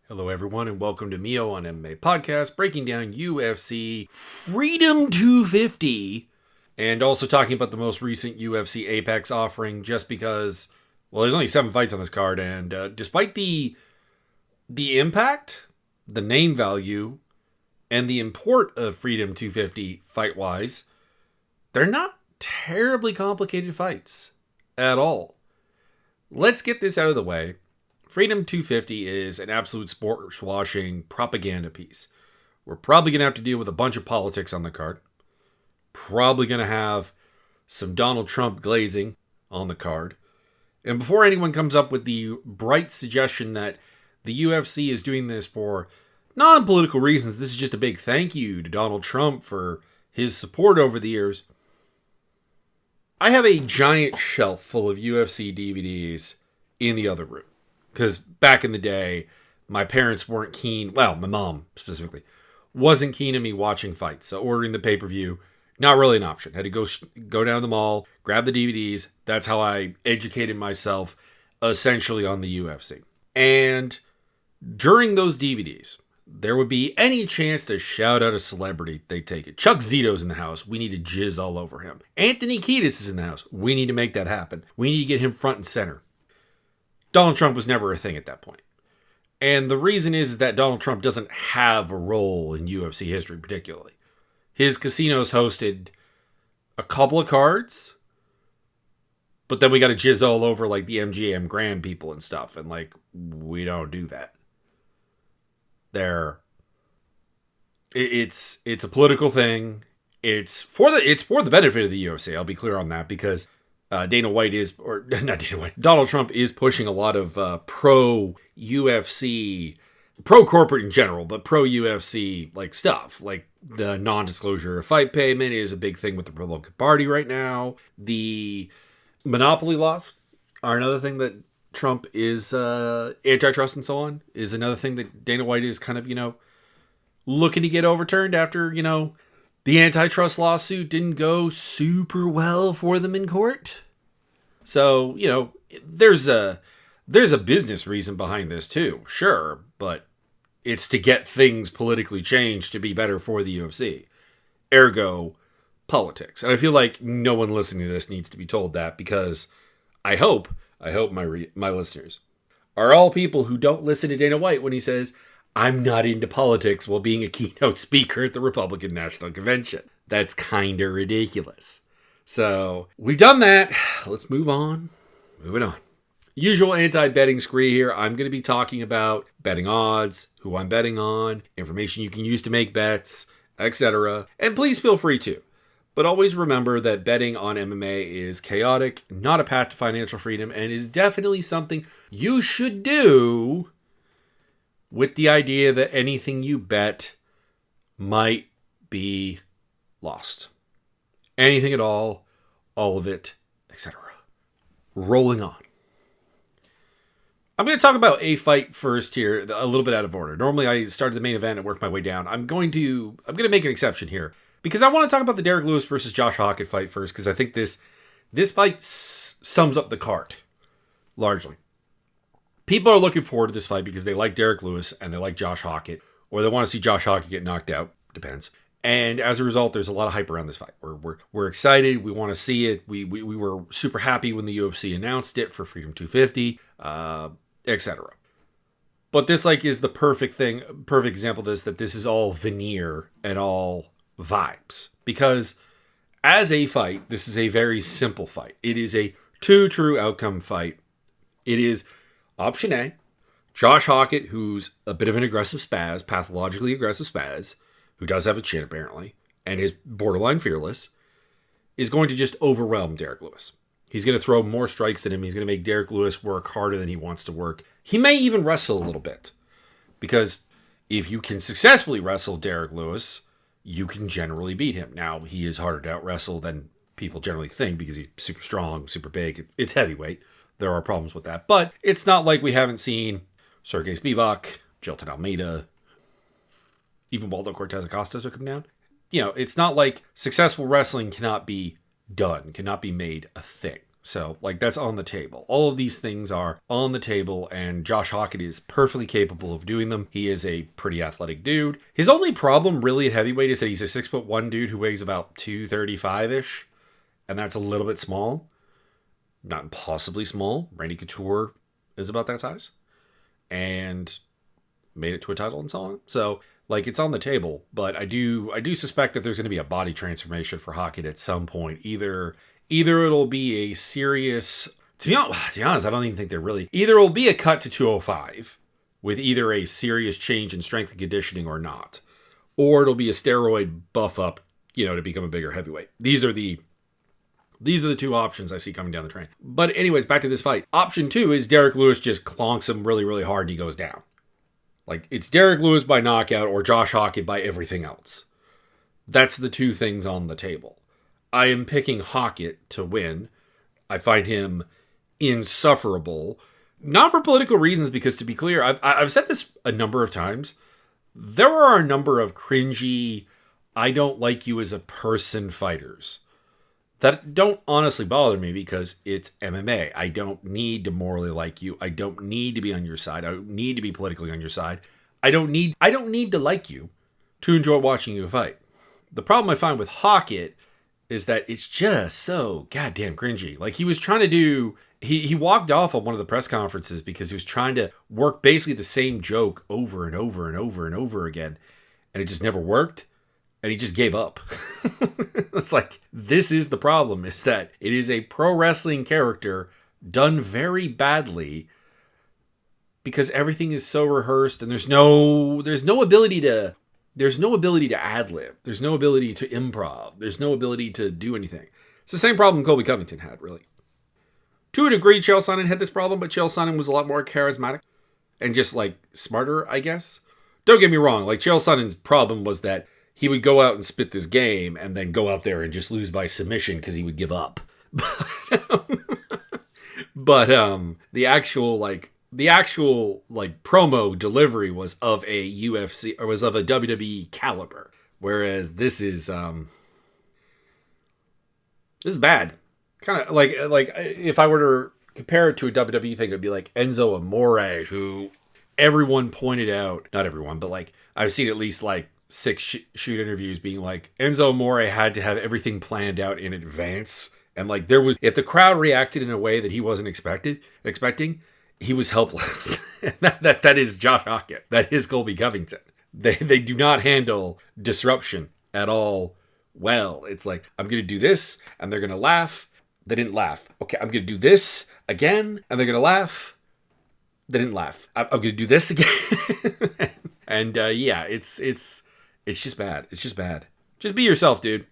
Hello, everyone, and welcome to Mio on MMA Podcast, breaking down UFC Freedom 250, and also talking about the most recent UFC Apex offering, just because, well, there's only 7 fights on this card, and despite the impact, the name value, and the import of Freedom 250 fight-wise, they're not terribly complicated fights at all. Let's get this out of the way. Freedom 250 is an absolute sport-washing propaganda piece. We're probably going to have to deal with a bunch of politics on the card. Probably going to have some Donald Trump glazing on the card. And before anyone comes up with the bright suggestion that the UFC is doing this for non-political reasons, this is just a big thank you to Donald Trump for his support over the years. I have a giant shelf full of UFC DVDs in the other room. Because back in the day, my parents weren't keen, well, my mom specifically, wasn't keen on me watching fights. So ordering the pay-per-view, not really an option. Had to go down to the mall, grab the DVDs. That's how I educated myself essentially on the UFC. And during those DVDs, there would be any chance to shout out a celebrity, they take it. Chuck Zito's in the house. We need to jizz all over him. Anthony Kiedis is in the house. We need to make that happen. We need to get him front and center. Donald Trump was never a thing at that point. And the reason is that Donald Trump doesn't have a role in UFC history particularly. His casinos hosted a couple of cards, but then we got to jizz all over like the MGM Grand people and stuff. And like, we don't do that. It's a political thing. It's for the benefit of the UFC. I'll be clear on that because Donald Trump is pushing a lot of pro-UFC, pro-corporate in general, but pro-UFC like stuff. Like the non-disclosure of fight payment is a big thing with the Republican Party right now. The monopoly laws are another thing that Trump is, antitrust and so on, is another thing that Dana White is kind of, looking to get overturned after, the antitrust lawsuit didn't go super well for them in court. So, there's a business reason behind this too, sure, but it's to get things politically changed to be better for the UFC. Ergo, politics. And I feel like no one listening to this needs to be told that because I hope my listeners are all people who don't listen to Dana White when he says, I'm not into politics while being a keynote speaker at the Republican National Convention. That's kind of ridiculous. So we've done that. Let's move on. Moving on. Usual anti-betting spree here. I'm going to be talking about betting odds, who I'm betting on, information you can use to make bets, etc. And please feel free to. But always remember that betting on MMA is chaotic, not a path to financial freedom, and is definitely something you should do with the idea that anything you bet might be lost. Anything at all of it, etc. Rolling on. I'm going to talk about a fight first here, a little bit out of order. Normally I started the main event and worked my way down. I'm going to make an exception here because I want to talk about the Derek Lewis versus Josh Hockett fight first because I think this fight sums up the card largely. People are looking forward to this fight because they like Derek Lewis and they like Josh Hockett, or they want to see Josh Hockett get knocked out. Depends. And as a result, there's a lot of hype around this fight. We're excited. We want to see it. We were super happy when the UFC announced it for Freedom 250, etc. But this is the perfect example of this, that this is all veneer and all vibes. Because as a fight, this is a very simple fight. It is a 2 true outcome fight. It is option A, Josh Hockett, who's a bit of an aggressive spaz, pathologically aggressive spaz, who does have a chin apparently, and is borderline fearless, is going to just overwhelm Derek Lewis. He's going to throw more strikes than him. He's going to make Derek Lewis work harder than he wants to work. He may even wrestle a little bit, because if you can successfully wrestle Derek Lewis, you can generally beat him. Now, he is harder to out-wrestle than people generally think because he's super strong, super big. It's heavyweight. There are problems with that. But it's not like we haven't seen Sergey Spivak, Jilton Almeida, even Waldo Cortez Acosta took him down. It's not like successful wrestling cannot be done, cannot be made a thing. So, like, that's on the table. All of these things are on the table, and Josh Hockett is perfectly capable of doing them. He is a pretty athletic dude. His only problem, really, at heavyweight is that he's a 6'1" dude who weighs about 235-ish, and that's a little bit small. Not impossibly small. Randy Couture is about that size, and made it to a title and so on. So, like, it's on the table, but I do suspect that there's going to be a body transformation for Hockett at some point. Either it'll be a serious... To be honest, I don't even think they're really... Either it'll be a cut to 205 with either a serious change in strength and conditioning or not. Or it'll be a steroid buff up, to become a bigger heavyweight. These are the two options I see coming down the train. But anyways, back to this fight. Option 2 is Derek Lewis just clonks him really, really hard and he goes down. Like, it's Derek Lewis by knockout or Josh Hockett by everything else. That's the two things on the table. I am picking Hockett to win. I find him insufferable. Not for political reasons, because to be clear, I've said this a number of times. There are a number of cringy, I don't like you as a person fighters that don't honestly bother me because it's MMA. I don't need to morally like you. I don't need to be on your side. I don't need to be politically on your side. I don't need to like you to enjoy watching you fight. The problem I find with Hockett is that it's just so goddamn cringy. Like, he was trying to do... He walked off on one of the press conferences because he was trying to work basically the same joke over and over and over and over again. And it just never worked. And he just gave up. It's like, this is the problem, is that it is a pro wrestling character done very badly because everything is so rehearsed and there's no ability to ad-lib. There's no ability to improv. There's no ability to do anything. It's the same problem Colby Covington had, really. To a degree, Chael Sonnen had this problem, but Chael Sonnen was a lot more charismatic and just, like, smarter, I guess. Don't get me wrong. Like, Chael Sonnen's problem was that he would go out and spit this game and then go out there and just lose by submission because he would give up. But the actual promo delivery was of a UFC or was of a WWE caliber, whereas this is bad. Kind of like if I were to compare it to a WWE thing, it'd be like Enzo Amore, who everyone pointed out, not everyone, but like I've seen at least like 6 shoot interviews being like Enzo Amore had to have everything planned out in advance. And like if the crowd reacted in a way that he wasn't expecting, he was helpless. that is Josh Hockett. That is Colby Covington. They do not handle disruption at all well. It's like, I'm going to do this and they're going to laugh. They didn't laugh. Okay, I'm going to do this again and they're going to laugh. They didn't laugh. I'm going to do this again. And yeah, it's just bad. It's just bad. Just be yourself, dude.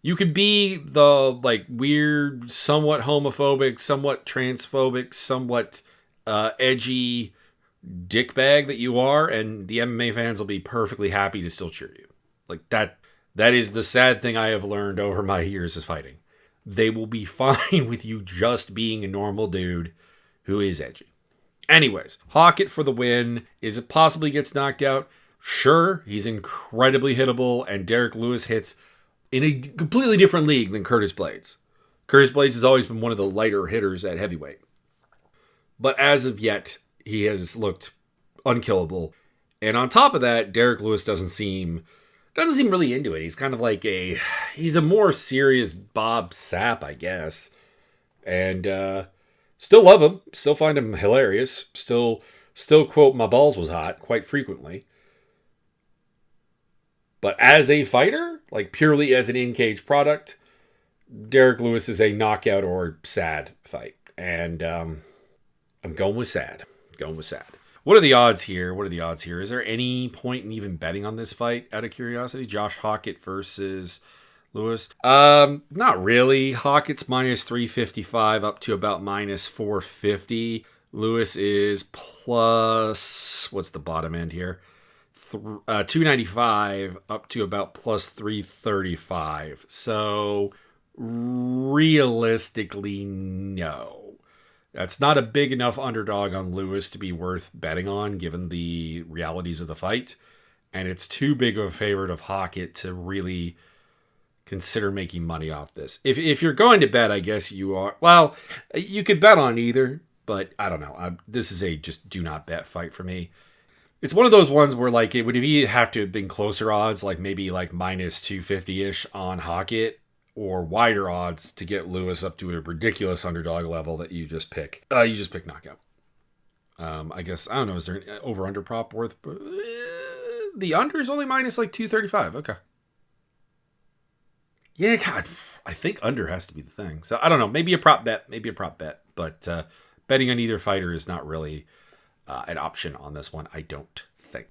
You could be the like weird, somewhat homophobic, somewhat transphobic, somewhat edgy dickbag that you are, and the MMA fans will be perfectly happy to still cheer you. Like that is the sad thing I have learned over my years of fighting. They will be fine with you just being a normal dude who is edgy. Anyways, Hockett for the win. Is it possibly gets knocked out? Sure, he's incredibly hittable, and Derek Lewis hits in a completely different league than Curtis Blades. Curtis Blades has always been one of the lighter hitters at heavyweight. But as of yet, he has looked unkillable. And on top of that, Derek Lewis doesn't seem really into it. He's kind of like he's a more serious Bob Sapp, I guess. And still love him, still find him hilarious, still quote my balls was hot quite frequently. But as a fighter, like purely as an in-cage product, Derek Lewis is a knockout or sad fight. And I'm going with sad. What are the odds here? Is there any point in even betting on this fight out of curiosity? Josh Hockett versus Lewis? Not really. Hockett's minus 355 up to about minus 450. Lewis is plus, what's the bottom end here? 295 up to about plus 335. So realistically, no. That's not a big enough underdog on Lewis to be worth betting on, given the realities of the fight. And it's too big of a favorite of Hockett to really consider making money off this. If you're going to bet, I guess you are. Well, you could bet on either, but I don't know. This is a just do not bet fight for me. It's one of those ones where like it would have to have been closer odds, like maybe like minus 250-ish on Hockett, or wider odds to get Lewis up to a ridiculous underdog level that you just pick. You just pick knockout. I guess, I don't know, is there an over-under prop worth? The under is only minus like 235. Okay. Yeah, God, I think under has to be the thing. So I don't know, maybe a prop bet, but betting on either fighter is not really an option on this one, I don't think.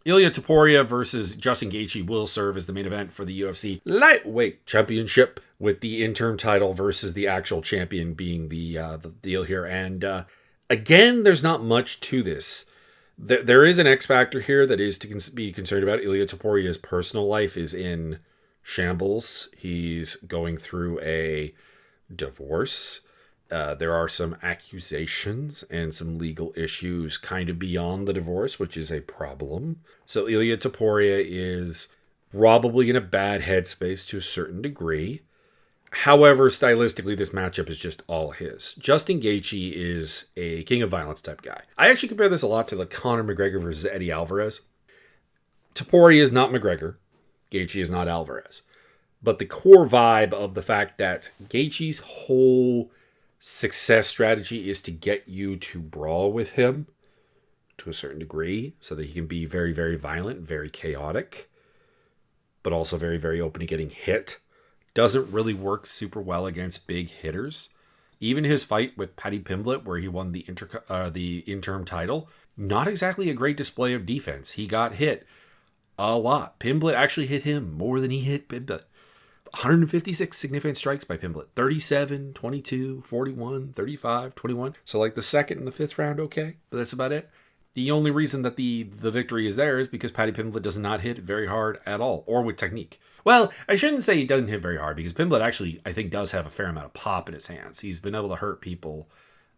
Ilia Topuria versus Justin Gaethje will serve as the main event for the UFC Lightweight Championship, with the interim title versus the actual champion being the deal here. And again, there's not much to this. There is an X factor here that is to be concerned about. Ilia Topuria's personal life is in shambles. He's going through a divorce. There are some accusations and some legal issues kind of beyond the divorce, which is a problem. So Ilia Topuria is probably in a bad headspace to a certain degree. However, stylistically, this matchup is just all his. Justin Gaethje is a king of violence type guy. I actually compare this a lot to like Conor McGregor versus Eddie Alvarez. Topuria is not McGregor. Gaethje is not Alvarez. But the core vibe of the fact that Gaethje's whole success strategy is to get you to brawl with him to a certain degree so that he can be very, very violent, very chaotic, but also very, very open to getting hit. Doesn't really work super well against big hitters. Even his fight with Paddy Pimblett, where he won the interim title, not exactly a great display of defense. He got hit a lot. Pimblett actually hit him more than he hit Pimblett. 156 significant strikes by Pimblett. 37, 22, 41, 35, 21. So like the second and the fifth round, okay. But that's about it. The only reason that the victory is there is because Paddy Pimblett does not hit very hard at all, or with technique. Well, I shouldn't say he doesn't hit very hard, because Pimblett actually, I think, does have a fair amount of pop in his hands. He's been able to hurt people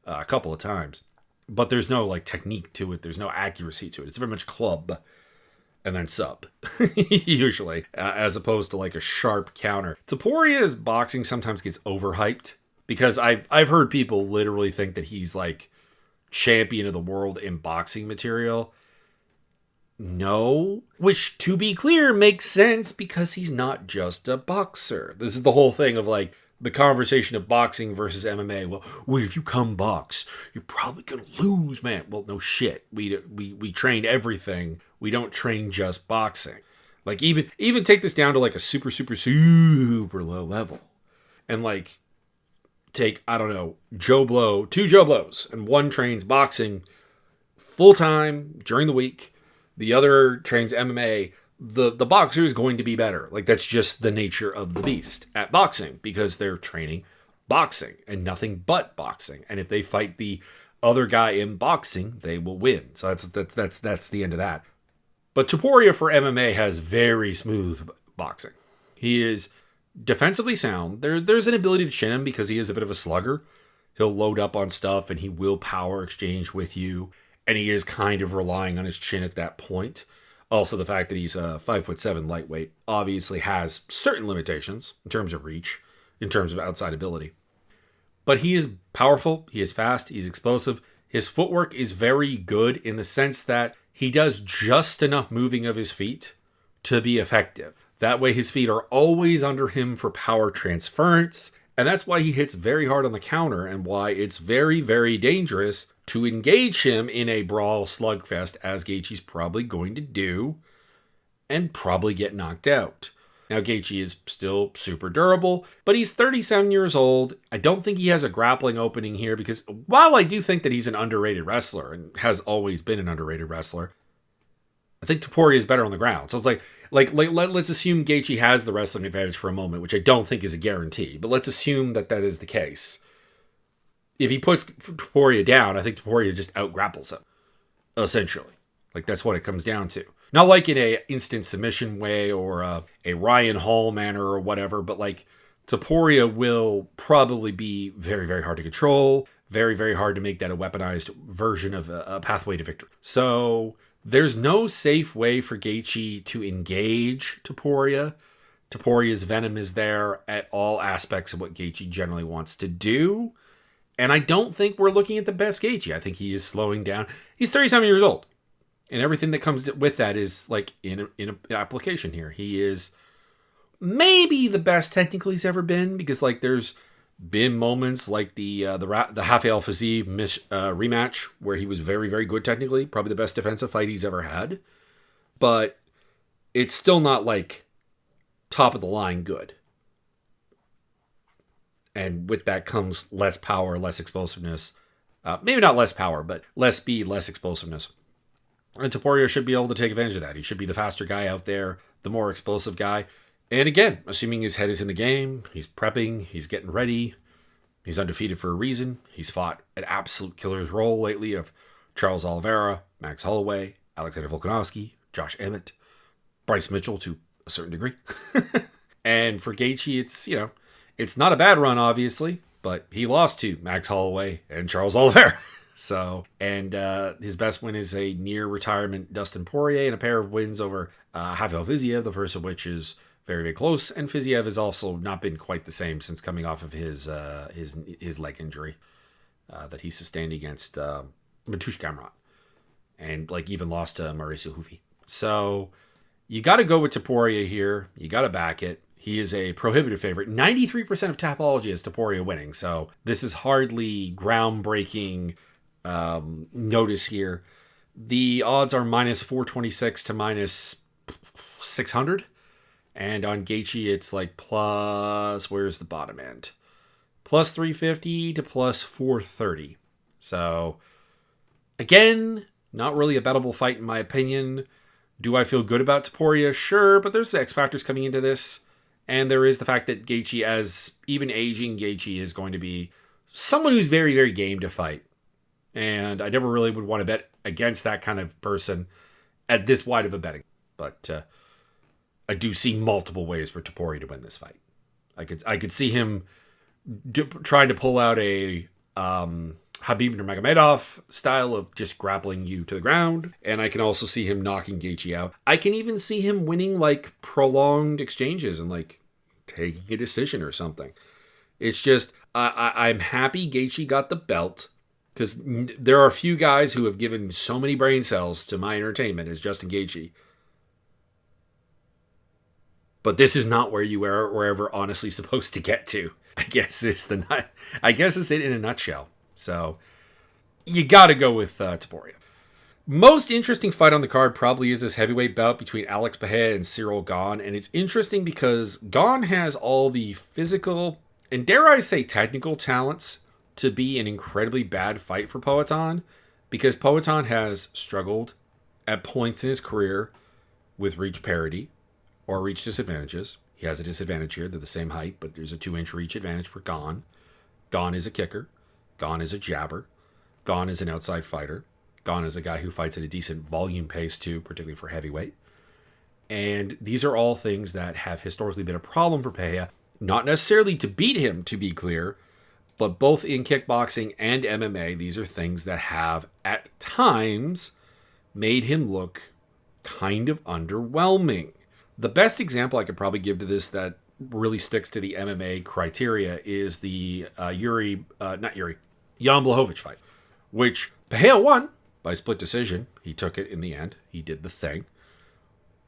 a couple of times. But there's no like technique to it. There's no accuracy to it. It's very much club and then sub, usually, as opposed to like a sharp counter. Topuria's boxing sometimes gets overhyped, because I've heard people literally think that he's like champion of the world in boxing material. No, which, to be clear, makes sense, because he's not just a boxer. This is the whole thing of like the conversation of boxing versus MMA. Well, if you come box, you're probably gonna lose, man. Well, no shit. We train everything. We don't train just boxing. Like even take this down to like a super low level, and like take, I don't know, two Joe Blows, and one trains boxing full time during the week. The other trains MMA. The boxer is going to be better. Like, that's just the nature of the beast at boxing, because they're training boxing and nothing but boxing. And if they fight the other guy in boxing, they will win. So that's the end of that. But Topuria for MMA has very smooth boxing. He is defensively sound. There's an ability to chin him because he is a bit of a slugger. He'll load up on stuff and he will power exchange with you. And he is kind of relying on his chin at that point. Also, the fact that he's a 5'7" lightweight obviously has certain limitations in terms of reach, in terms of outside ability. But he is powerful, he is fast, he's explosive. His footwork is very good in the sense that he does just enough moving of his feet to be effective. That way his feet are always under him for power transference. And that's why he hits very hard on the counter, and why it's very, very dangerous to engage him in a brawl slugfest, as Gaethje's probably going to do, and probably get knocked out. Now, Gaethje is still super durable, but he's 37 years old. I don't think he has a grappling opening here, because while I do think that he's an underrated wrestler, and has always been an underrated wrestler, I think Topuria is better on the ground. So it's let's assume Gaethje has the wrestling advantage for a moment, which I don't think is a guarantee, but let's assume that is the case. If he puts Topuria down, I think Topuria just out-grapples him, essentially. Like, that's what it comes down to. Not like in a instant submission way, or a Ryan Hall manner or whatever, but like, Topuria will probably be very, very hard to control, very, very hard to make that a weaponized version of a pathway to victory. So there's no safe way for Gaethje to engage Topuria Toporia's venom is there at all aspects of what Gaethje generally wants to do. And I don't think we're looking at the best Gaethje. I think he is slowing down. He's 37 years old. And everything that comes with that is like in an application here. He is maybe the best technical he's ever been, because like there's been moments like the Rafael Fiziev rematch where he was very, very good technically. Probably the best defensive fight he's ever had. But it's still not like top of the line good. And with that comes less power, less explosiveness. Maybe not less power, but less speed, less explosiveness. And Topuria should be able to take advantage of that. He should be the faster guy out there, the more explosive guy. And again, assuming his head is in the game, he's prepping, he's getting ready. He's undefeated for a reason. He's fought an absolute killer's role lately of Charles Oliveira, Max Holloway, Alexander Volkanovski, Josh Emmett, Bryce Mitchell to a certain degree. And for Gaethje, it's not a bad run, obviously, but he lost to Max Holloway and Charles Oliveira. So, and his best win is a near retirement Dustin Poirier and a pair of wins over Rafael Fiziev, the first of which is very, very close. And Fiziev has also not been quite the same since coming off of his leg injury that he sustained against Mateusz Gamrot, and like even lost to Mauricio Hufi. So you got to go with Topuria here. You got to back it. He is a prohibitive favorite. 93% of Tapology is Topuria winning. So this is hardly groundbreaking notice here. The odds are minus 426 to minus 600. And on Gaethje, it's like plus, where's the bottom end? Plus 350 to plus 430. So again, not really a bettable fight in my opinion. Do I feel good about Topuria? Sure, but there's X factors coming into this. And there is the fact that Gaethje, as even aging Gaethje, is going to be someone who's very, very game to fight. And I never really would want to bet against that kind of person at this wide of a betting. But I do see multiple ways for Topuria to win this fight. I could see him trying to pull out a Khabib Nurmagomedov style of just grappling you to the ground. And I can also see him knocking Gaethje out. I can even see him winning like prolonged exchanges and like taking a decision or something. It's just, I'm happy Gaethje got the belt, because there are a few guys who have given so many brain cells to my entertainment as Justin Gaethje. But this is not where you are ever honestly supposed to get to. I guess it's it in a nutshell. So you got to go with Topuria. Most interesting fight on the card probably is this heavyweight bout between Alex Pereira and Ciryl Gane. And it's interesting because Gane has all the physical and, dare I say, technical talents to be an incredibly bad fight for Poatan, because Poatan has struggled at points in his career with reach parity or reach disadvantages. He has a disadvantage here. They're the same height, but there's a 2-inch reach advantage for Gane. Gane is a kicker. Gane is a jabber. Gane is an outside fighter. Gane is a guy who fights at a decent volume pace too, particularly for heavyweight. And these are all things that have historically been a problem for Pereira. Not necessarily to beat him, to be clear, but both in kickboxing and MMA, these are things that have, at times, made him look kind of underwhelming. The best example I could probably give to this that really sticks to the MMA criteria is the Jan Blachowicz fight, which Pereira won by split decision. He took it in the end. He did the thing.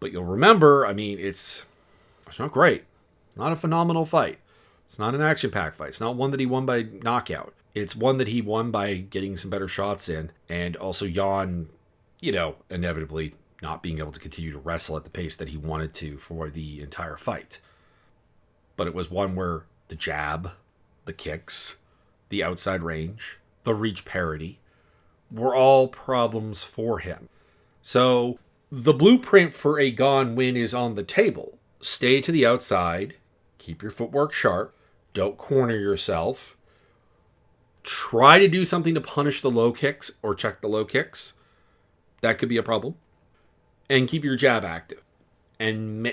But you'll remember, I mean, it's not great. It's not a phenomenal fight. It's not an action-packed fight. It's not one that he won by knockout. It's one that he won by getting some better shots in. And also Jan, inevitably not being able to continue to wrestle at the pace that he wanted to for the entire fight. But it was one where the jab, the kicks, the outside range, the reach parity were all problems for him. So the blueprint for a Gane win is on the table. Stay to the outside, keep your footwork sharp, don't corner yourself, try to do something to punish the low kicks or check the low kicks. That could be a problem. And keep your jab active and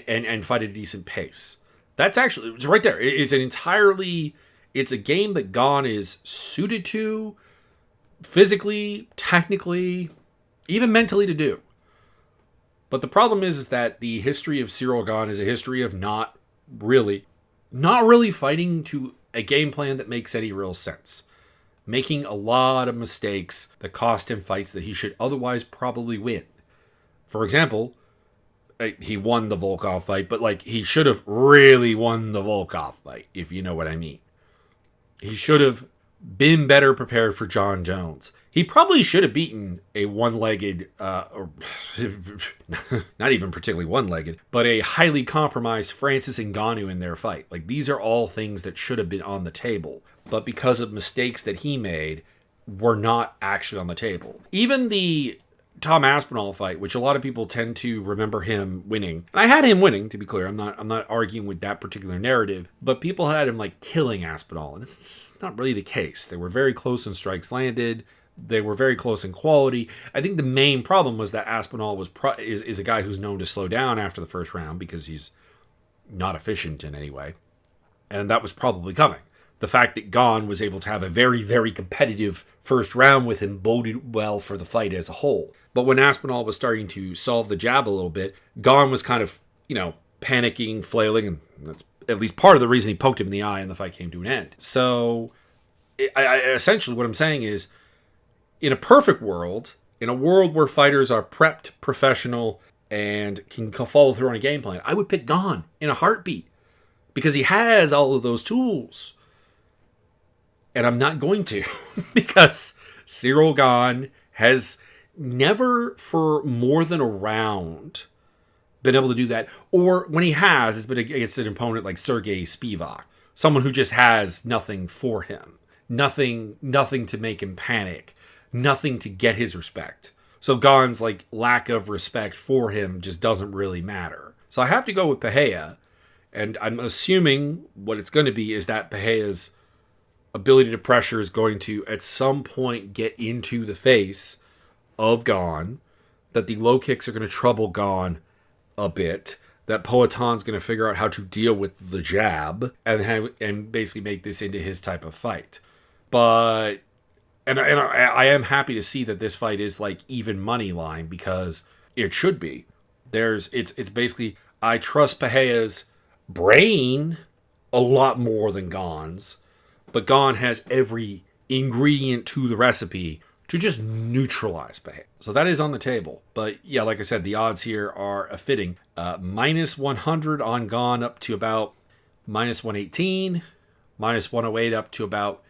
fight at a decent pace. That's actually, it's right there. It's a game that Gane is suited to physically, technically, even mentally to do. But the problem is that the history of Ciryl Gane is a history of not really. Not really fighting to a game plan that makes any real sense. Making a lot of mistakes that cost him fights that he should otherwise probably win. For example, he won the Volkov fight, but like he should have really won the Volkov fight, if you know what I mean. He should have been better prepared for John Jones. He probably should have beaten a one-legged, or not even particularly one-legged, but a highly compromised Francis Ngannou in their fight. Like, these are all things that should have been on the table, but because of mistakes that he made, were not actually on the table. Even the Tom Aspinall fight, which a lot of people tend to remember him winning. And I had him winning, to be clear. I'm not arguing with that particular narrative, but people had him like killing Aspinall, and it's not really the case. They were very close in strikes landed. They were very close in quality. I think the main problem was that Aspinall is a guy who's known to slow down after the first round because he's not efficient in any way. And that was probably coming. The fact that Gane was able to have a very, very competitive first round with him boded well for the fight as a whole. But when Aspinall was starting to solve the jab a little bit, Gane was kind of, panicking, flailing, and that's at least part of the reason he poked him in the eye and the fight came to an end. So, essentially what I'm saying is, in a perfect world, in a world where fighters are prepped, professional, and can follow through on a game plan, I would pick Gane in a heartbeat because he has all of those tools. And I'm not going to because Cyril Gane has never for more than a round been able to do that. Or when he has, it's been against an opponent like Sergey Spivak, someone who just has nothing for him, nothing to make him panic, nothing to get his respect. So Gane's like lack of respect for him just doesn't really matter. So I have to go with Pereira, and I'm assuming what it's going to be is that Pereira's ability to pressure is going to at some point get into the face of Gane, that the low kicks are going to trouble Gane a bit, that Poaton's going to figure out how to deal with the jab and basically make this into his type of fight. But and I am happy to see that this fight is like even money line because it should be. It's basically I trust Pereira's brain a lot more than Gane's, but Gane has every ingredient to the recipe to just neutralize Pereira. So that is on the table. But yeah, like I said, the odds here are a fitting. Minus 100 on Gane up to about minus 118, minus 108 up to about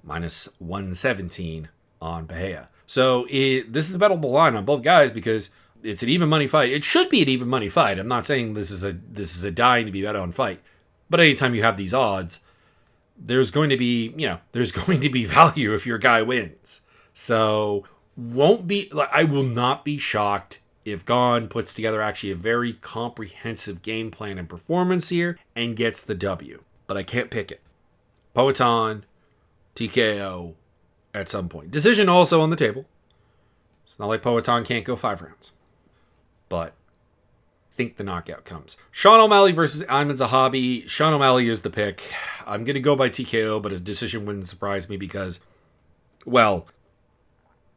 minus 117 on Pereira. So this is a bettable line on both guys because it's an even money fight. It should be an even money fight. I'm not saying this is a dying to be bet on fight. But anytime you have these odds, there's going to be value if your guy wins. So I will not be shocked if Gane puts together actually a very comprehensive game plan and performance here and gets the W. But I can't pick it. Poaton, TKO at some point. Decision also on the table. It's not like Poaton can't go 5 rounds. But I think the knockout comes. Sean O'Malley versus Ayman Zahabi. Sean O'Malley is the pick. I'm going to go by TKO, but his decision wouldn't surprise me because, well,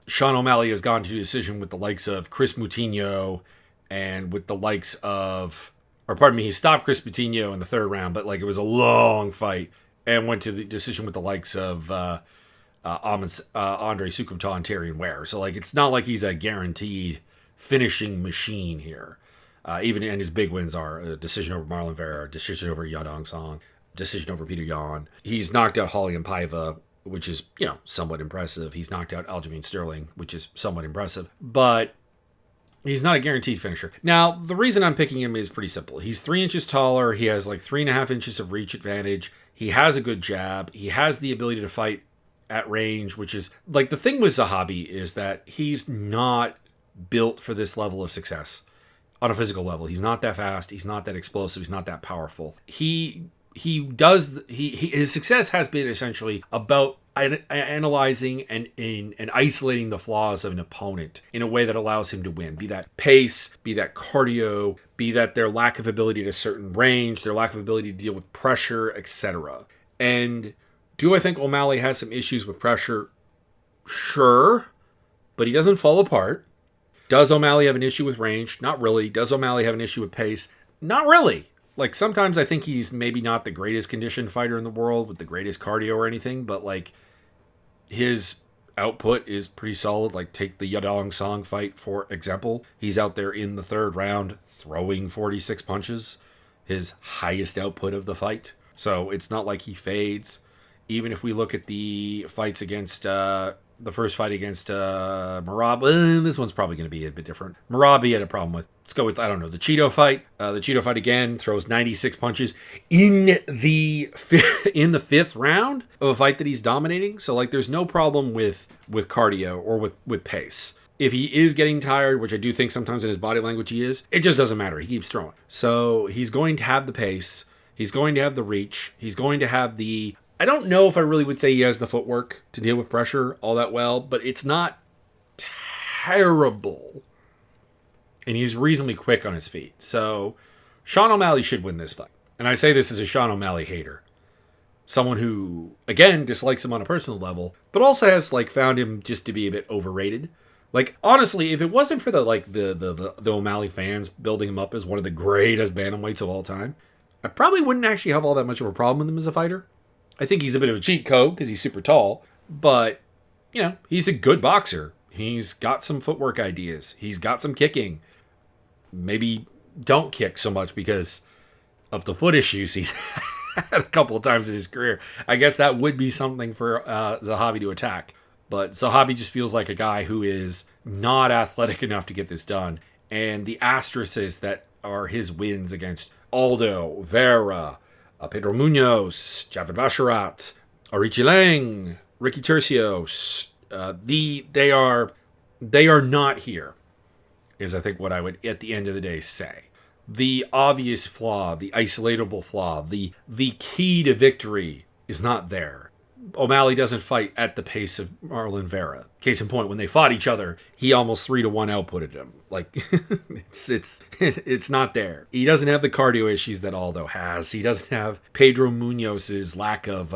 Sean O'Malley has gone to decision with the likes of Chris Moutinho and with the likes of, he stopped Chris Moutinho in the 3rd round, but like it was a long fight and went to the decision with the likes of Andre Sukumta and Tyrion Ware. So like it's not like he's a guaranteed finishing machine here. And his big wins are a decision over Marlon Vera, decision over Yadong Song, decision over Peter Yan. He's knocked out Holly and Paiva, which is, somewhat impressive. He's knocked out Aljamain Sterling, which is somewhat impressive. But he's not a guaranteed finisher. Now, the reason I'm picking him is pretty simple. He's 3 inches taller. He has like 3.5 inches of reach advantage. He has a good jab. He has the ability to fight at range, which is like the thing with Zahabi is that he's not built for this level of success on a physical level. He's not that fast. He's not that explosive. He's not that powerful. His success has been essentially about analyzing and isolating the flaws of an opponent in a way that allows him to win. Be that pace, be that cardio, be that their lack of ability to certain range, their lack of ability to deal with pressure, etc. And do I think O'Malley has some issues with pressure? Sure, but he doesn't fall apart. Does O'Malley have an issue with range? Not really. Does O'Malley have an issue with pace? Not really. Like, sometimes I think he's maybe not the greatest conditioned fighter in the world with the greatest cardio or anything, but, like, his output is pretty solid. Like, take the Yadong Song fight, for example. He's out there in the third round throwing 46 punches, his highest output of the fight. So it's not like he fades. Even if we look at the fights against the first fight against Merab, this one's probably going to be a bit different. Merab he had a problem with. Let's go with, I don't know, the Cheeto fight. The Cheeto fight again throws 96 punches in the fifth round of a fight that he's dominating. So, like, there's no problem with cardio or with pace. If he is getting tired, which I do think sometimes in his body language he is, it just doesn't matter. He keeps throwing. So he's going to have the pace. He's going to have the reach. He's going to have the... I don't know if I really would say he has the footwork to deal with pressure all that well, but it's not terrible. And he's reasonably quick on his feet. So Sean O'Malley should win this fight. And I say this as a Sean O'Malley hater. Someone who, again, dislikes him on a personal level, but also has, like, found him just to be a bit overrated. Like, honestly, if it wasn't for the O'Malley fans building him up as one of the greatest bantamweights of all time, I probably wouldn't actually have all that much of a problem with him as a fighter. I think he's a bit of a cheat code because he's super tall, but, you know, he's a good boxer. He's got some footwork ideas. He's got some kicking. Maybe don't kick so much because of the foot issues he's had a couple of times in his career. I guess that would be something for Zahabi to attack. But Zahabi just feels like a guy who is not athletic enough to get this done. And the asterisks that are his wins against Aldo, Vera, Pedro Munoz, Javid Basharat, Arichi Lang, Ricky Tercios, they are not here, is I think what I would at the end of the day say. The obvious flaw, the isolatable flaw, the key to victory is not there. O'Malley doesn't fight at the pace of Marlon Vera. Case in point, when they fought each other, he almost 3-1 outputted him. Like, it's not there. He doesn't have the cardio issues that Aldo has. He doesn't have Pedro Munoz's lack of,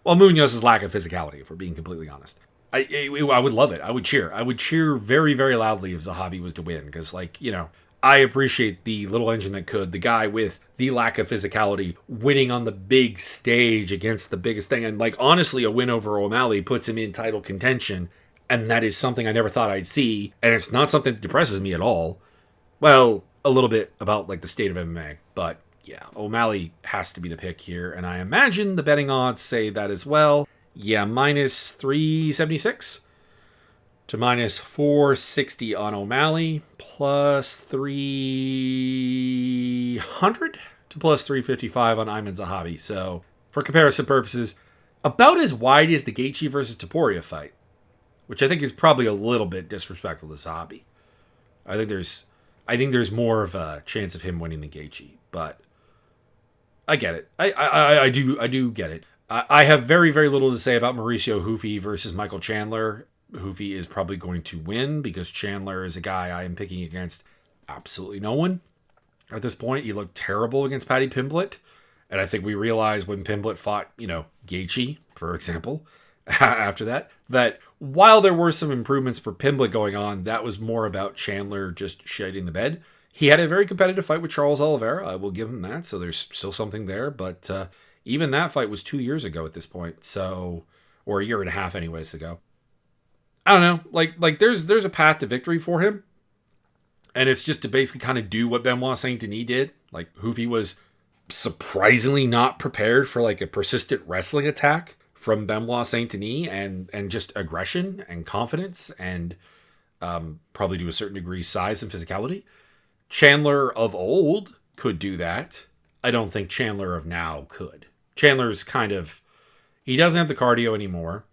Munoz's lack of physicality, if we're being completely honest. I would love it. I would cheer. I would cheer very, very loudly if Zahabi was to win, because, like, you know, I appreciate the little engine that could, the guy with the lack of physicality winning on the big stage against the biggest thing. And, like, honestly, a win over O'Malley puts him in title contention. And that is something I never thought I'd see. And it's not something that depresses me at all. Well, a little bit about, like, the state of MMA. But, yeah, O'Malley has to be the pick here. And I imagine the betting odds say that as well. Yeah, minus 376 to minus 460 on O'Malley. Plus 300 to plus 355 on Ayman Zahabi. So, for comparison purposes, about as wide as the Gaethje versus Topuria fight, which I think is probably a little bit disrespectful to Zahabi. I think there's more of a chance of him winning the Gaethje, but I get it. I do get it. I have very, very little to say about Mauricio Hufi versus Michael Chandler. Hufi is probably going to win because Chandler is a guy I am picking against absolutely no one. At this point, he looked terrible against Paddy Pimblett. And I think we realized when Pimblett fought, you know, Gaethje, for example, after that while there were some improvements for Pimblett going on, that was more about Chandler just shitting the bed. He had a very competitive fight with Charles Oliveira. I will give him that. So there's still something there. But even that fight was 2 years ago at this point. So, or a year and a half anyways ago. I don't know, like there's a path to victory for him. And it's just to basically kind of do what Benoit Saint Denis did. Like, Hufi was surprisingly not prepared for, like, a persistent wrestling attack from Benoit Saint Denis and just aggression and confidence and probably to a certain degree size and physicality. Chandler of old could do that. I don't think Chandler of now could. Chandler's he doesn't have the cardio anymore,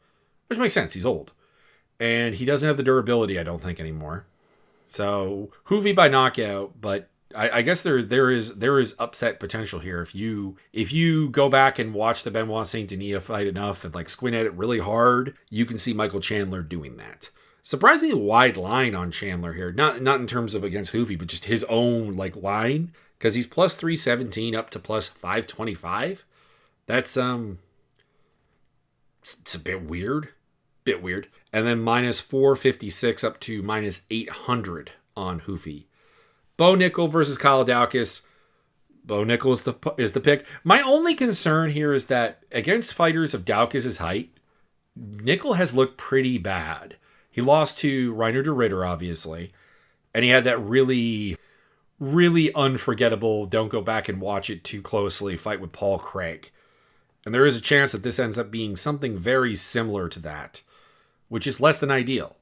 which makes sense. He's old. And he doesn't have the durability, I don't think, anymore. So, Hufi by knockout, but I guess there is upset potential here. If you go back and watch the Benoit Saint Denis fight enough and, like, squint at it really hard, you can see Michael Chandler doing that. Surprisingly wide line on Chandler here. Not in terms of against Hufi, but just his own, like, line. Because he's plus 317 up to plus 525. That's it's a bit weird. And then minus 456 up to minus 800 on Hufi. Bo Nickal versus Kyle Daukaus. Bo Nickal is the pick. My only concern here is that against fighters of Daukaus' height, Nickal has looked pretty bad. He lost to Reiner de Ritter, obviously, and he had that really, really unforgettable, don't go back and watch it too closely, fight with Paul Craig. And there is a chance that this ends up being something very similar to that, which is less than ideal.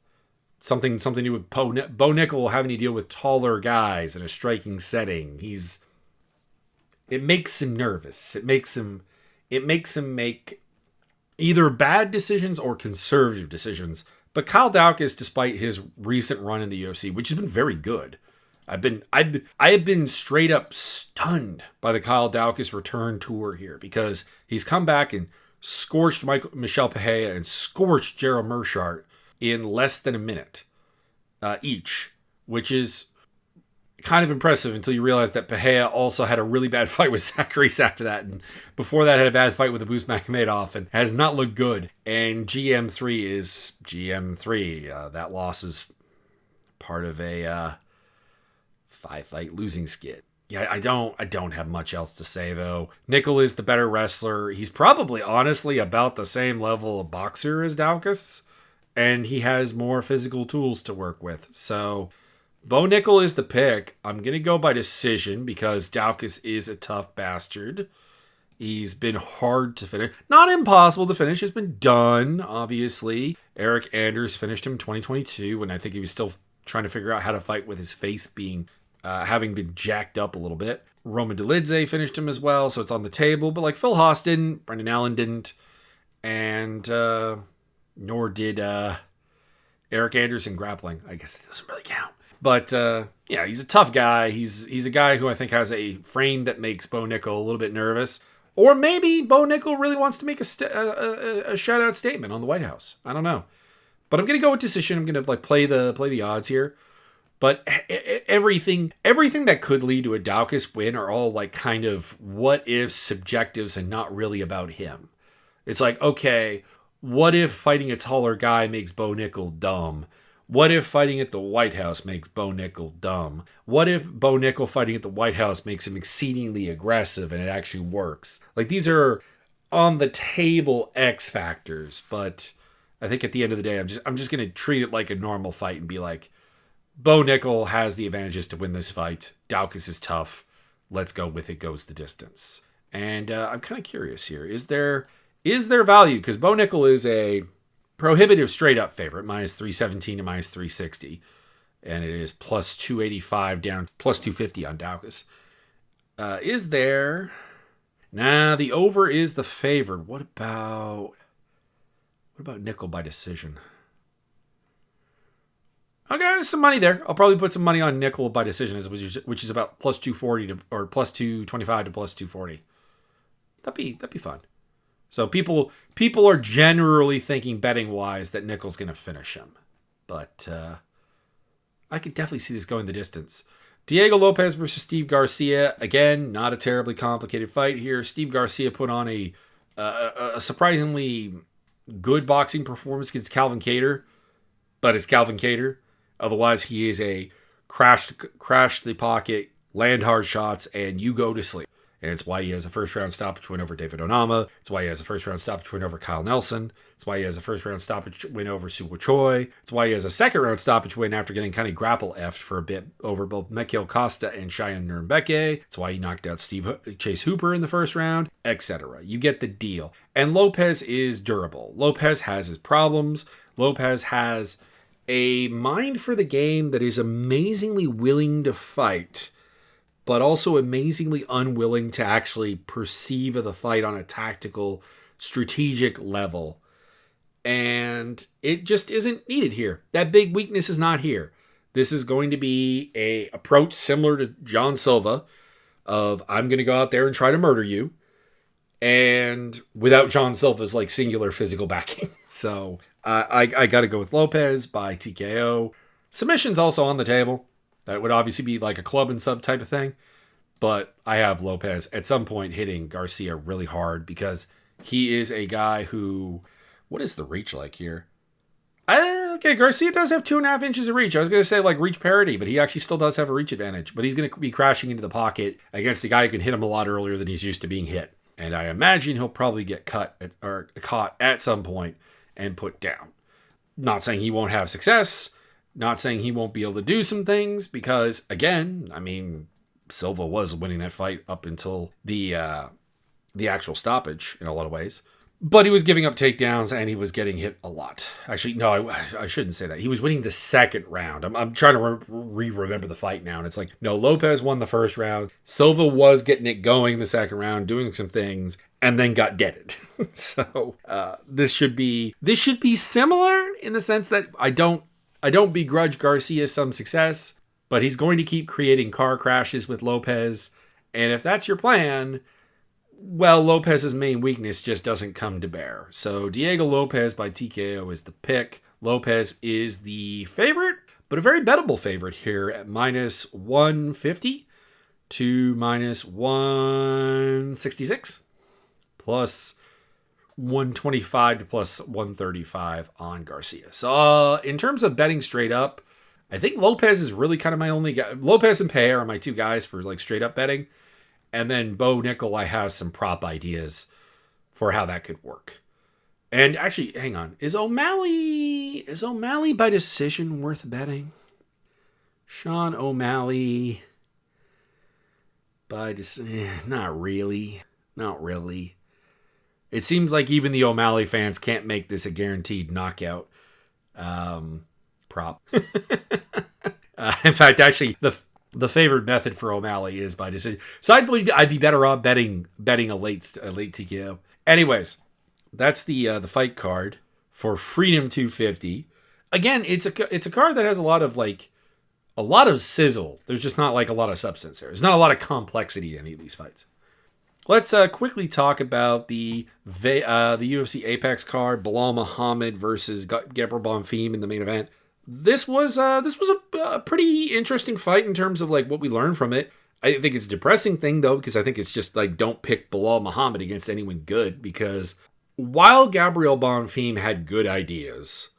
Something to do with Bo Nickal having to deal with taller guys in a striking setting. It makes him nervous. It makes him make either bad decisions or conservative decisions. But Kyle Daukaus, despite his recent run in the UFC, which has been very good, I have been straight up stunned by the Kyle Daukaus return tour here, because he's come back and scorched Michel Pereira and scorched Gerald Meerschaert in less than a minute each, which is kind of impressive until you realize that Pereira also had a really bad fight with Zacharias after that, and before that had a bad fight with Abus Makhmedov and has not looked good. And GM3 is GM3. That loss is part of a 5-fight losing skid. Yeah, I don't have much else to say, though. Nickal is the better wrestler. He's probably, honestly, about the same level of boxer as Daukaus, and he has more physical tools to work with. So Bo Nickal is the pick. I'm going to go by decision because Daukaus is a tough bastard. He's been hard to finish. Not impossible to finish. It's been done, obviously. Eric Anders finished him in 2022 when I think he was still trying to figure out how to fight with his face being having been jacked up a little bit. Roman Dolidze finished him as well, so it's on the table. But like Phil Haas didn't, Brendan Allen didn't, and nor did Eric Anders in grappling. I guess it doesn't really count. But yeah, he's a tough guy. He's a guy who I think has a frame that makes Bo Nickal a little bit nervous. Or maybe Bo Nickal really wants to make a shout-out statement on the White House. I don't know. But I'm going to go with decision. I'm going to play the odds here. But everything that could lead to a Daukaus win are all like kind of what if subjectives and not really about him. It's like, okay, what if fighting a taller guy makes Bo Nickal dumb? What if fighting at the White House makes Bo Nickal dumb? What if Bo Nickal fighting at the White House makes him exceedingly aggressive and it actually works? Like, these are on the table X factors, but I think at the end of the day, I'm just going to treat it like a normal fight and be like, Bo Nickal has the advantages to win this fight. Daukaus is tough. Let's go with it goes the distance. And I'm kind of curious here. Is there value? Because Bo Nickal is a prohibitive straight-up favorite, minus 317 to minus 360. And it is plus 285 down, plus 250 on Daukaus. Is there... Nah, the over is the favored. What about Nickal by decision? Okay, there's some money there. I'll probably put some money on Nickal by decision, which is about plus 240 to, or plus 225 to plus 240. That'd be fun. So people are generally thinking betting wise that Nickal's going to finish him, but I could definitely see this going the distance. Diego Lopez versus Steve Garcia. Again, not a terribly complicated fight here. Steve Garcia put on a surprisingly good boxing performance against Calvin Kattar, but it's Calvin Kattar. Otherwise, he is a crash the pocket, land hard shots, and you go to sleep. And it's why he has a first-round stoppage win over David Onama. It's why he has a first-round stoppage win over Kyle Nelson. It's why he has a first-round stoppage win over Suwo Choi. It's why he has a second-round stoppage win after getting kind of grapple-effed for a bit over both Mikhail Costa and Cheyenne Nurembeke. It's why he knocked out Chase Hooper in the first round, etc. You get the deal. And Lopez is durable. Lopez has his problems. Lopez has a mind for the game that is amazingly willing to fight, but also amazingly unwilling to actually perceive the fight on a tactical, strategic level. And it just isn't needed here. That big weakness is not here. This is going to be a approach similar to John Silva of I'm going to go out there and try to murder you. And without John Silva's like singular physical backing. So I got to go with Lopez by TKO. Submission's also on the table. That would obviously be like a club and sub type of thing. But I have Lopez at some point hitting Garcia really hard because he is a guy who... What is the reach like here? Okay, Garcia does have 2.5 inches of reach. I was going to say like reach parity, but he actually still does have a reach advantage. But he's going to be crashing into the pocket against a guy who can hit him a lot earlier than he's used to being hit. And I imagine he'll probably get caught at some point and put down. Not saying he won't have success. Not saying he won't be able to do some things because, again, I mean, Silva was winning that fight up until the actual stoppage in a lot of ways. But he was giving up takedowns and he was getting hit a lot. Actually, no, I shouldn't say that. He was winning the second round. I'm trying to remember the fight now. And it's like, no, Lopez won the first round. Silva was getting it going the second round, doing some things, and then got deaded. So this should be similar in the sense that I don't begrudge Garcia some success, but he's going to keep creating car crashes with Lopez. And if that's your plan, well, Lopez's main weakness just doesn't come to bear. So Diego Lopez by TKO is the pick. Lopez is the favorite, but a very bettable favorite here at minus 150 to minus 166, plus 125 to plus 135 on Garcia. So in terms of betting straight up, I think Lopez is really kind of my only guy. Lopez and Payer are my two guys for like straight up betting. And then Bo Nickal, I have some prop ideas for how that could work. And actually, hang on. Is O'Malley by decision worth betting? Sean O'Malley by decision? Not really. Not really. It seems like even the O'Malley fans can't make this a guaranteed knockout prop. In fact, actually, the favored method for O'Malley is by decision. So I'd be better off betting a late TKO. Anyways, that's the fight card for Freedom 250. Again, it's a card that has a lot of sizzle. There's just not like a lot of substance there. There's not a lot of complexity in any of these fights. Let's quickly talk about the UFC Apex card, Bilal Muhammad versus Gabriel Bonfim in the main event. This was a pretty interesting fight in terms of like what we learned from it. I think it's a depressing thing though, because I think it's just like, don't pick Bilal Muhammad against anyone good, because while Gabriel Bonfim had good ideas,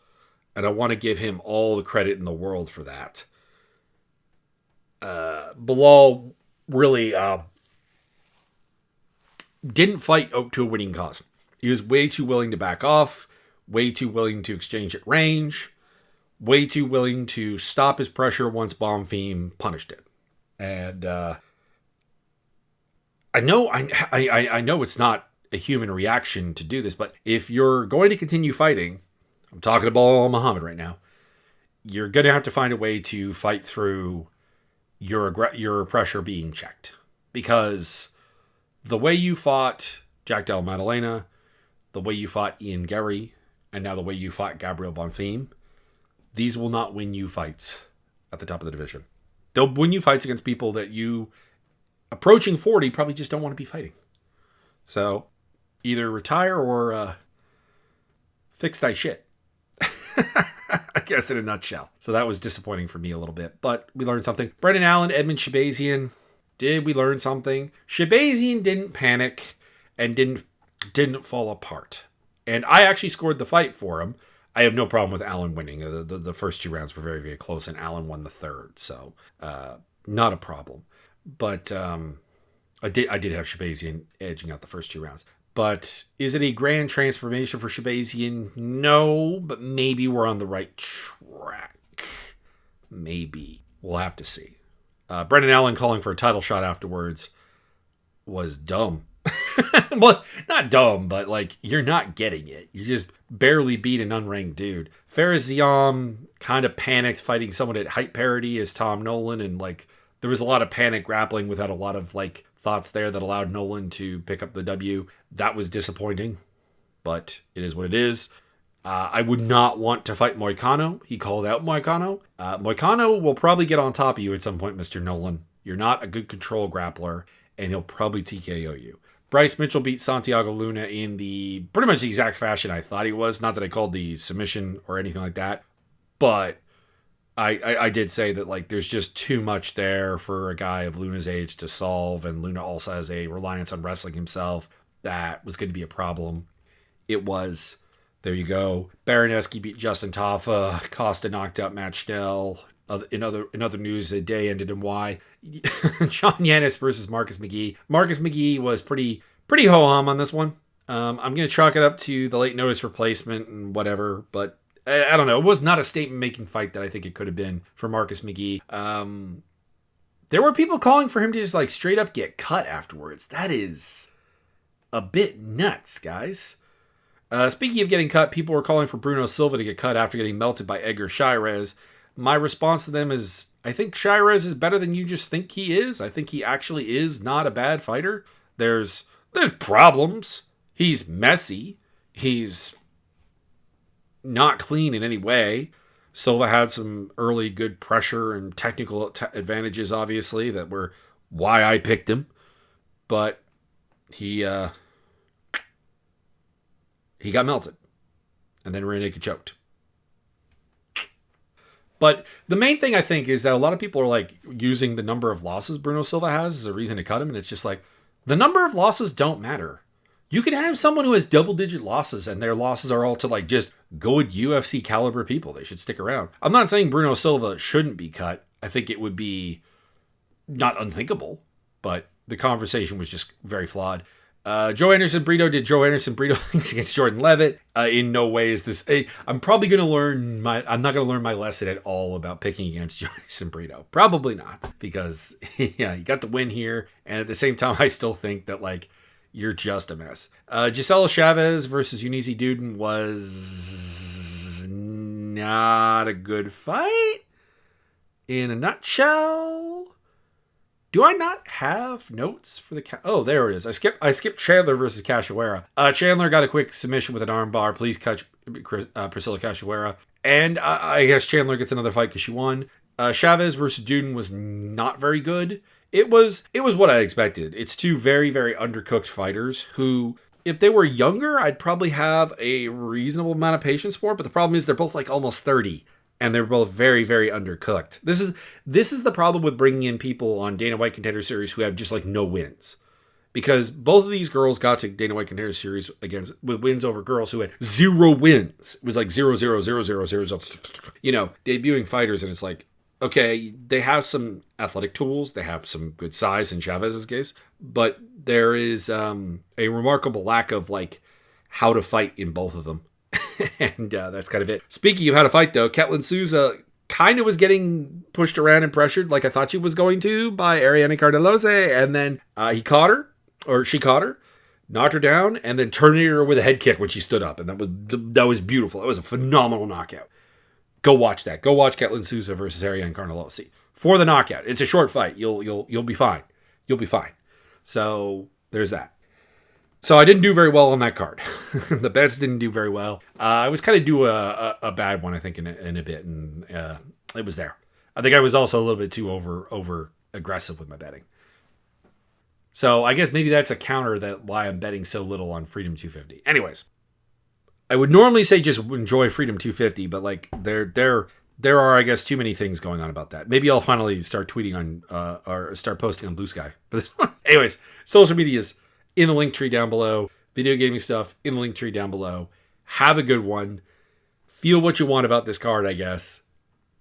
and I want to give him all the credit in the world for that, Bilal really didn't fight to a winning cause. He was way too willing to back off, way too willing to exchange at range, way too willing to stop his pressure once Bonfim punished it. And I know it's not a human reaction to do this, but if you're going to continue fighting, I'm talking to Bilal Muhammad right now, you're going to have to find a way to fight through your pressure being checked. Because the way you fought Jack Della Maddalena, the way you fought Ian Gary, and now the way you fought Gabriel Bonfim, these will not win you fights at the top of the division. They'll win you fights against people that you, approaching 40, probably just don't want to be fighting. So, either retire or fix that shit. I guess in a nutshell. So that was disappointing for me a little bit. But we learned something. Brendan Allen, Edmund Shabazian. Did we learn something? Shabazian didn't panic and didn't fall apart. And I actually scored the fight for him. I have no problem with Allen winning. The first two rounds were very, very close, and Allen won the third. So, not a problem. But I did have Shabazian edging out the first two rounds. But is it a grand transformation for Shabazian? No, but maybe we're on the right track. Maybe. We'll have to see. Brendan Allen calling for a title shot afterwards was dumb. Well, not dumb, but like, you're not getting it. You just barely beat an unranked dude. Fares Ziam kind of panicked fighting someone at height parity as Tom Nolan, and like, there was a lot of panic grappling without a lot of like thoughts there that allowed Nolan to pick up the W. That was disappointing, but it is what it is. I would not want to fight Moicano. He called out Moicano. Moicano will probably get on top of you at some point, Mr. Nolan. You're not a good control grappler, and he'll probably TKO you. Bryce Mitchell beat Santiago Luna in the pretty much the exact fashion I thought he was. Not that I called the submission or anything like that, but I did say that like there's just too much there for a guy of Luna's age to solve, and Luna also has a reliance on wrestling himself that was going to be a problem. It was. There you go. Baroneski beat Justin Taffa. Costa knocked out Matt Schnell. In other news, the day ended in Y. John Yanis versus Marcus McGee. Marcus McGee was pretty ho-hum on this one. I'm going to chalk it up to the late notice replacement and whatever, but I don't know. It was not a statement-making fight that I think it could have been for Marcus McGee. There were people calling for him to just like straight up get cut afterwards. That is a bit nuts, guys. Speaking of getting cut, people were calling for Bruno Silva to get cut after getting melted by Edgar Chairez. My response to them is, I think Chairez is better than you just think he is. I think he actually is not a bad fighter. There's problems. He's messy. He's not clean in any way. Silva had some early good pressure and technical advantages, obviously, that were why I picked him. But he got melted. And then rear naked choked. But the main thing I think is that a lot of people are like using the number of losses Bruno Silva has as a reason to cut him. And it's just like, the number of losses don't matter. You can have someone who has double-digit losses and their losses are all to like just good UFC caliber people. They should stick around. I'm not saying Bruno Silva shouldn't be cut. I think it would be not unthinkable, but the conversation was just very flawed. Joe Anderson Brito did Joe Anderson Brito things against Jordan Levitt. In no way is this. I'm probably going to learn I'm not going to learn my lesson at all about picking against Joe Anderson Brito. Probably not, because yeah, you got the win here, and at the same time, I still think that like you're just a mess. Gisela Chavez versus Eunice Duden was not a good fight. In a nutshell. Do I not have notes for the... Oh, there it is. I skipped Chandler versus Cachoeira. Chandler got a quick submission with an armbar. Please catch Priscilla Cachoeira. And I guess Chandler gets another fight because she won. Chavez versus Duden was not very good. It was what I expected. It's two very, very undercooked fighters who, if they were younger, I'd probably have a reasonable amount of patience for. But the problem is they're both like almost 30. And they're both very, very undercooked. This is the problem with bringing in people on Dana White Contender Series who have just like no wins. Because both of these girls got to Dana White Contender Series with wins over girls who had 0 wins. It was like 0, 0, 0, 0, 0, 0. You know, debuting fighters, and it's like, okay, they have some athletic tools. They have some good size in Chavez's case. But there is a remarkable lack of like how to fight in both of them. And that's kind of it. Speaking of how to fight, though, Ketlin Souza kind of was getting pushed around and pressured like I thought she was going to by Ariane Cardelose. And then she caught her, knocked her down, and then terminated her with a head kick when she stood up. And that was beautiful. It was a phenomenal knockout. Go watch that. Go watch Ketlin Souza versus Ariane Cardelose for the knockout. It's a short fight. You'll be fine. You'll be fine. So there's that. So I didn't do very well on that card. The bets didn't do very well. I was kind of due a bad one, I think, in a bit, and it was there. I think I was also a little bit too over aggressive with my betting. So I guess maybe that's a counter that why I'm betting so little on Freedom 250. Anyways, I would normally say just enjoy Freedom 250, but like there are, I guess, too many things going on about that. Maybe I'll finally start tweeting on or start posting on Blue Sky. Anyways, social medias in the link tree down below. Video gaming stuff in the link tree down below. Have a good one. Feel what you want about this card, I guess.